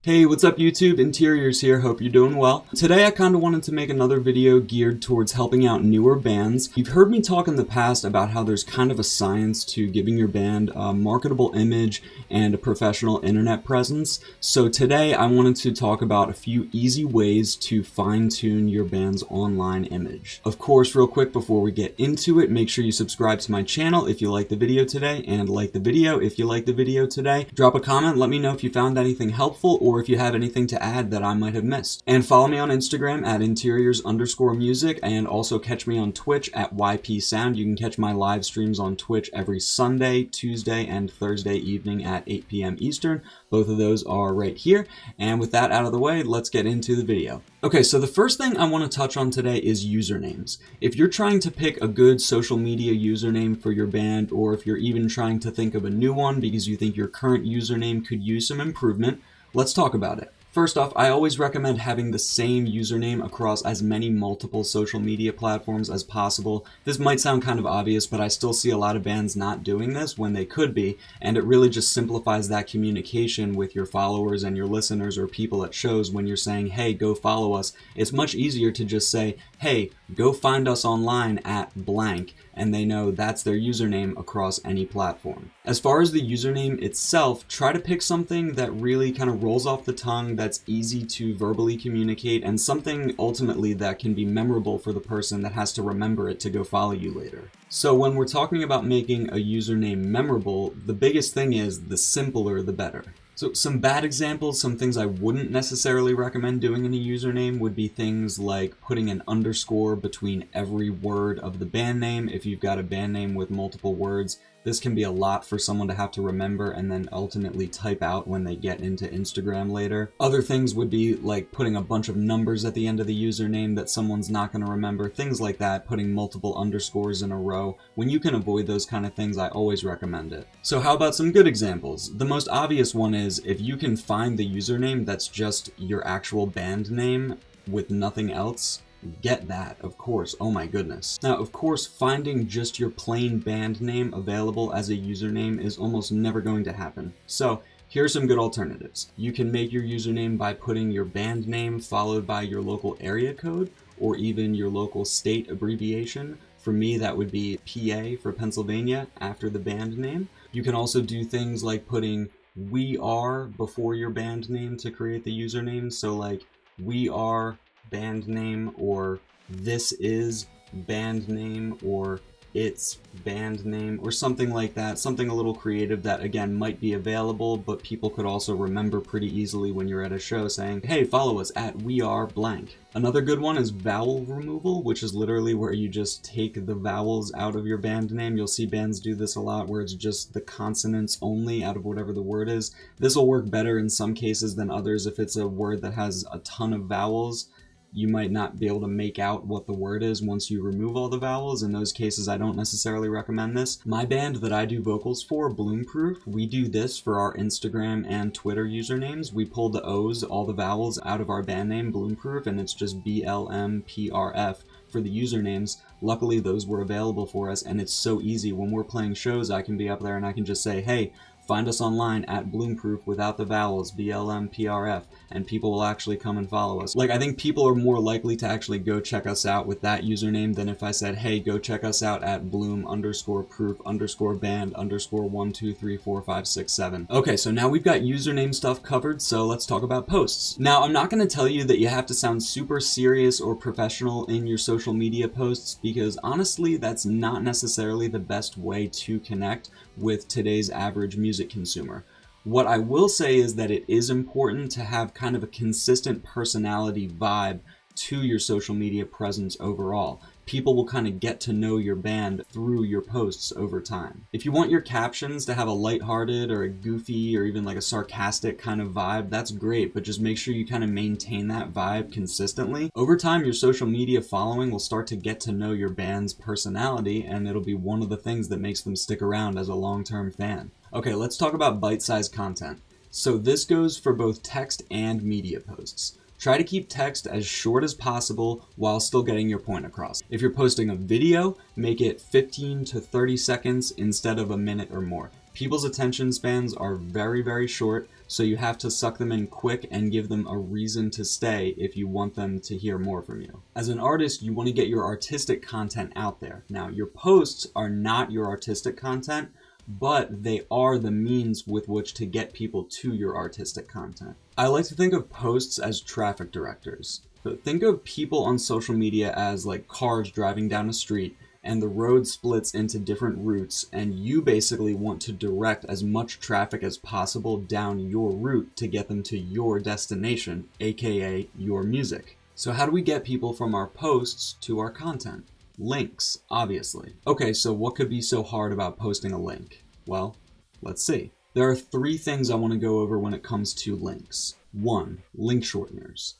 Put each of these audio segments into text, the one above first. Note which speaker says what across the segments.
Speaker 1: Hey, what's up YouTube? Interiors here, hope you're doing well. Today I kinda wanted to make another video geared towards helping out newer bands. You've heard me talk in the past about how there's kind of a science to giving your band a marketable image and a professional internet presence. So today I wanted to talk about a few easy ways to fine-tune your band's online image. Of course, real quick before we get into it, make sure you subscribe to my channel if you like the video today, and like the video if you like the video today. Drop a comment, let me know if you found anything helpful or if you have anything to add that I might have missed. And follow me on Instagram at interiors_music, and also catch me on Twitch at YPSound. You can catch my live streams on Twitch every Sunday, Tuesday, and Thursday evening at 8 p.m. Eastern. Both of those are right here. And with that out of the way, let's get into the video. Okay, so the first thing I want to touch on today is usernames. If you're trying to pick a good social media username for your band, or if you're even trying to think of a new one because you think your current username could use some improvement, let's talk about it. First off, I always recommend having the same username across as many multiple social media platforms as possible. This might sound kind of obvious, but I still see a lot of bands not doing this when they could be, and it really just simplifies that communication with your followers and your listeners or people at shows when you're saying, hey, go follow us. It's much easier to just say, hey, go find us online at blank, and they know that's their username across any platform. As far as the username itself, try to pick something that really kind of rolls off the tongue, that's easy to verbally communicate, and something ultimately that can be memorable for the person that has to remember it to go follow you later. So when we're talking about making a username memorable, the biggest thing is the simpler the better. So some bad examples, some things I wouldn't necessarily recommend doing in a username would be things like putting an underscore between every word of the band name. If you've got a band name with multiple words, this can be a lot for someone to have to remember and then ultimately type out when they get into Instagram later. Other things would be like putting a bunch of numbers at the end of the username that someone's not going to remember, things like that, putting multiple underscores in a row. When you can avoid those kind of things, I always recommend it. So how about some good examples? The most obvious one is if you can find the username that's just your actual band name with nothing else, get that, of course. Oh my goodness. Now, of course, finding just your plain band name available as a username is almost never going to happen. So here are some good alternatives. You can make your username by putting your band name followed by your local area code or even your local state abbreviation. For me, that would be PA for Pennsylvania after the band name. You can also do things like putting "we are" before your band name to create the username. So like "we are" band name, or "this is" band name, or "it's" band name, or something like that. Something a little creative that again might be available, but people could also remember pretty easily when you're at a show saying, hey, follow us at "we are" blank. Another good one is vowel removal, which is literally where you just take the vowels out of your band name. You'll see bands do this a lot where it's just the consonants only out of whatever the word is. This will work better in some cases than others. If it's a word that has a ton of vowels, you might not be able to make out what the word is once you remove all the vowels. In those cases, I don't necessarily recommend this. My band that I do vocals for, Bloomproof, we do this for our Instagram and Twitter usernames. We pull the O's, all the vowels, out of our band name, Bloomproof, and it's just BLMPRF for the usernames. Luckily, those were available for us, and it's so easy. When we're playing shows, I can be up there and I can just say, hey, find us online at Bloomproof without the vowels, BLMPRF, and people will actually come and follow us. Like, I think people are more likely to actually go check us out with that username than if I said, hey, go check us out at Bloom_proof_band_1234567. Okay, so now we've got username stuff covered, so let's talk about posts. Now, I'm not going to tell you that you have to sound super serious or professional in your social media posts, because honestly, that's not necessarily the best way to connect with today's average music consumer. What I will say is that it is important to have kind of a consistent personality vibe to your social media presence overall. People will kind of get to know your band through your posts over time. If you want your captions to have a lighthearted or a goofy or even like a sarcastic kind of vibe, that's great, but just make sure you kind of maintain that vibe consistently. Over time, your social media following will start to get to know your band's personality, and it'll be one of the things that makes them stick around as a long-term fan. Okay, let's talk about bite-sized content. So this goes for both text and media posts. Try to keep text as short as possible while still getting your point across. If you're posting a video, make it 15 to 30 seconds instead of a minute or more. People's attention spans are very, very short, so you have to suck them in quick and give them a reason to stay if you want them to hear more from you. As an artist, you want to get your artistic content out there. Now, your posts are not your artistic content, but they are the means with which to get people to your artistic content. I like to think of posts as traffic directors. But think of people on social media as like cars driving down a street, and the road splits into different routes, and you basically want to direct as much traffic as possible down your route to get them to your destination, aka your music. So how do we get people from our posts to our content? Links, obviously. Okay, so what could be so hard about posting a link? Well, let's see. There are 3 things I want to go over when it comes to links. 1, link shorteners.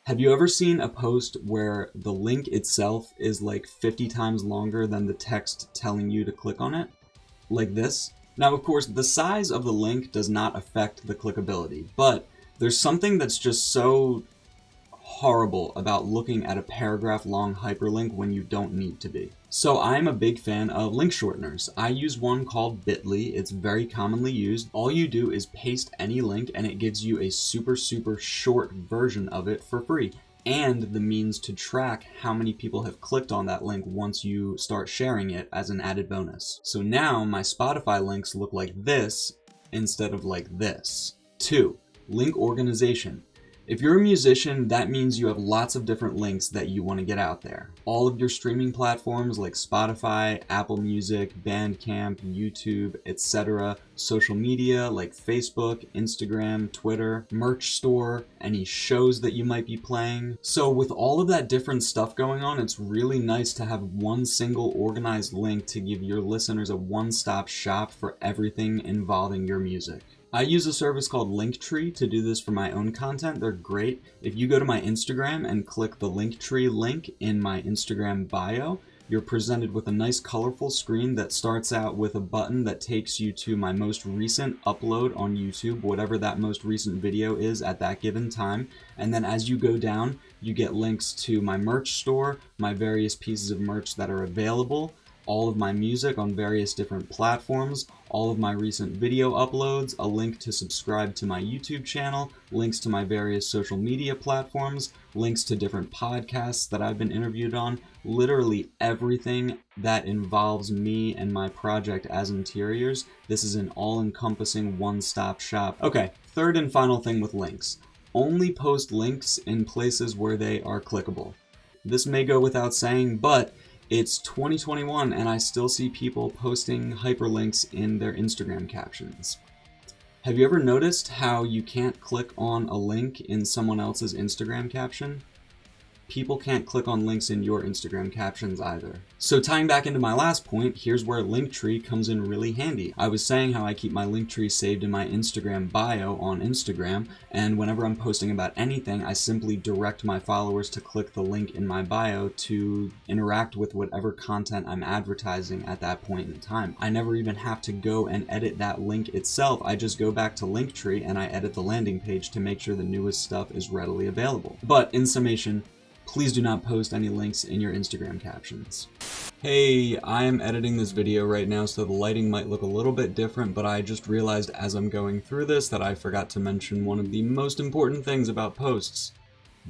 Speaker 1: Have you ever seen a post where the link itself is like 50 times longer than the text telling you to click on it? Like this? Now, of course, the size of the link does not affect the clickability, but there's something that's just so horrible about looking at a paragraph-long hyperlink when you don't need to be. So I'm a big fan of link shorteners. I use one called Bitly. It's very commonly used. All you do is paste any link and it gives you a super short version of it for free, and the means to track how many people have clicked on that link once you start sharing it as an added bonus. So now my Spotify links look like this instead of like this. 2, link organization. If you're a musician, that means you have lots of different links that you want to get out there. All of your streaming platforms like Spotify, Apple Music, Bandcamp, YouTube, etc., social media like Facebook, Instagram, Twitter, merch store, any shows that you might be playing. So with all of that different stuff going on, it's really nice to have one single organized link to give your listeners a one-stop shop for everything involving your music. I use a service called Linktree to do this for my own content. They're great. If you go to my Instagram and click the Linktree link in my Instagram bio, you're presented with a nice colorful screen that starts out with a button that takes you to my most recent upload on YouTube, whatever that most recent video is at that given time. And then as you go down, you get links to my merch store, my various pieces of merch that are available, all of my music on various different platforms, all of my recent video uploads, a link to subscribe to my YouTube channel, links to my various social media platforms, links to different podcasts that I've been interviewed on, literally everything that involves me and my project as Interiors. This is an all-encompassing one-stop shop. Okay, 3rd and final thing with links. Only post links in places where they are clickable. This may go without saying, but it's 2021 and I still see people posting hyperlinks in their Instagram captions. Have you ever noticed how you can't click on a link in someone else's Instagram caption? People can't click on links in your Instagram captions either. So tying back into my last point, here's where Linktree comes in really handy. I was saying how I keep my Linktree saved in my Instagram bio on Instagram, and whenever I'm posting about anything, I simply direct my followers to click the link in my bio to interact with whatever content I'm advertising at that point in time. I never even have to go and edit that link itself. I just go back to Linktree and I edit the landing page to make sure the newest stuff is readily available. But in summation, please do not post any links in your Instagram captions. Hey, I am editing this video right now, so the lighting might look a little bit different, but I just realized as I'm going through this that I forgot to mention one of the most important things about posts: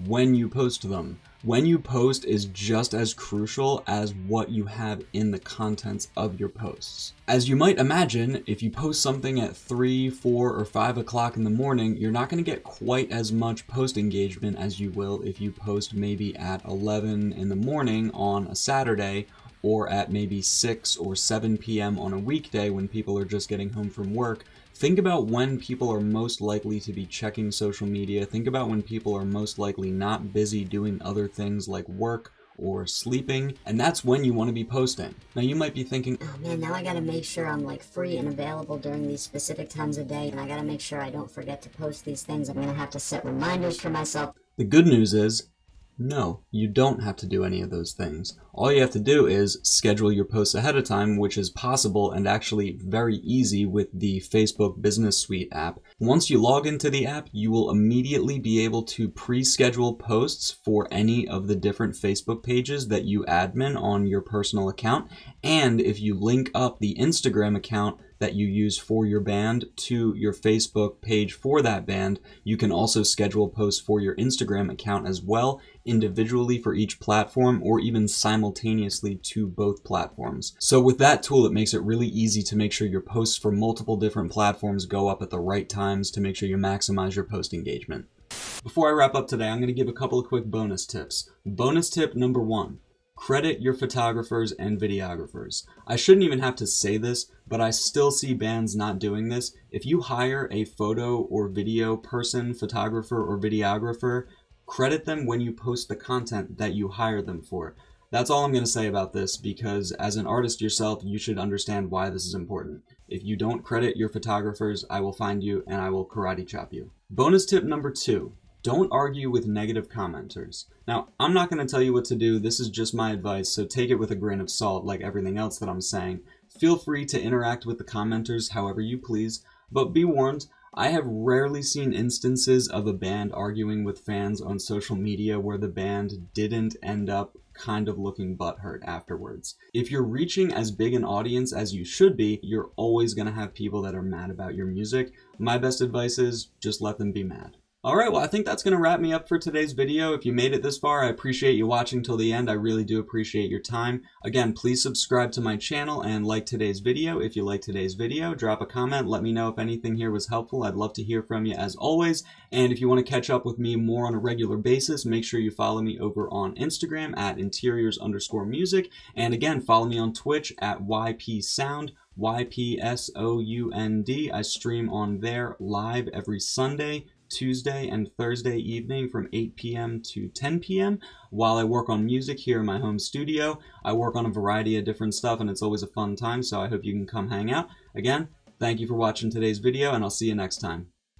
Speaker 1: when you post them. When you post is just as crucial as what you have in the contents of your posts. As you might imagine, if you post something at 3, 4, or 5 o'clock in the morning, you're not going to get quite as much post engagement as you will if you post maybe at 11 in the morning on a Saturday, or at maybe 6 or 7 p.m. on a weekday when people are just getting home from work. Think about when people are most likely to be checking social media. Think about when people are most likely not busy doing other things like work or sleeping, and that's when you want to be posting. Now you might be thinking,
Speaker 2: oh man, now I gotta make sure I'm like free and available during these specific times of day, and I gotta make sure I don't forget to post these things. I'm gonna have to set reminders for myself.
Speaker 1: The good news is, no, you don't have to do any of those things. All you have to do is schedule your posts ahead of time, which is possible and actually very easy with the Facebook Business Suite app. Once you log into the app, you will immediately be able to pre-schedule posts for any of the different Facebook pages that you admin on your personal account. And if you link up the Instagram account that you use for your band to your Facebook page for that band. You can also schedule posts for your Instagram account as well, individually for each platform or even simultaneously to both platforms. So with that tool, it makes it really easy to make sure your posts for multiple different platforms go up at the right times to make sure you maximize your post engagement. Before I wrap up today, I'm going to give a couple of quick bonus tips. Bonus tip number 1. Credit your photographers and videographers. I shouldn't even have to say this, but I still see bands not doing this. If you hire a photo or video person, photographer or videographer, credit them when you post the content that you hire them for. That's all I'm going to say about this, because as an artist yourself, you should understand why this is important. If you don't credit your photographers, I will find you and I will karate chop you. Bonus tip number 2. Don't argue with negative commenters. Now, I'm not going to tell you what to do. This is just my advice, so take it with a grain of salt like everything else that I'm saying. Feel free to interact with the commenters however you please, but be warned, I have rarely seen instances of a band arguing with fans on social media where the band didn't end up kind of looking butthurt afterwards. If you're reaching as big an audience as you should be, you're always going to have people that are mad about your music. My best advice is just let them be mad. Alright, well I think that's going to wrap me up for today's video. If you made it this far, I appreciate you watching till the end. I really do appreciate your time. Again, please subscribe to my channel and like today's video. If you like today's video, drop a comment. Let me know if anything here was helpful. I'd love to hear from you as always. And if you want to catch up with me more on a regular basis, make sure you follow me over on Instagram at interiors_music. And again, follow me on Twitch at YPSound. YPSOUND. I stream on there live every Sunday, Tuesday, and Thursday evening from 8 p.m. to 10 p.m. while I work on music here in my home studio. I work on a variety of different stuff and it's always a fun time, so I hope you can come hang out. Again, thank you for watching today's video and I'll see you next time.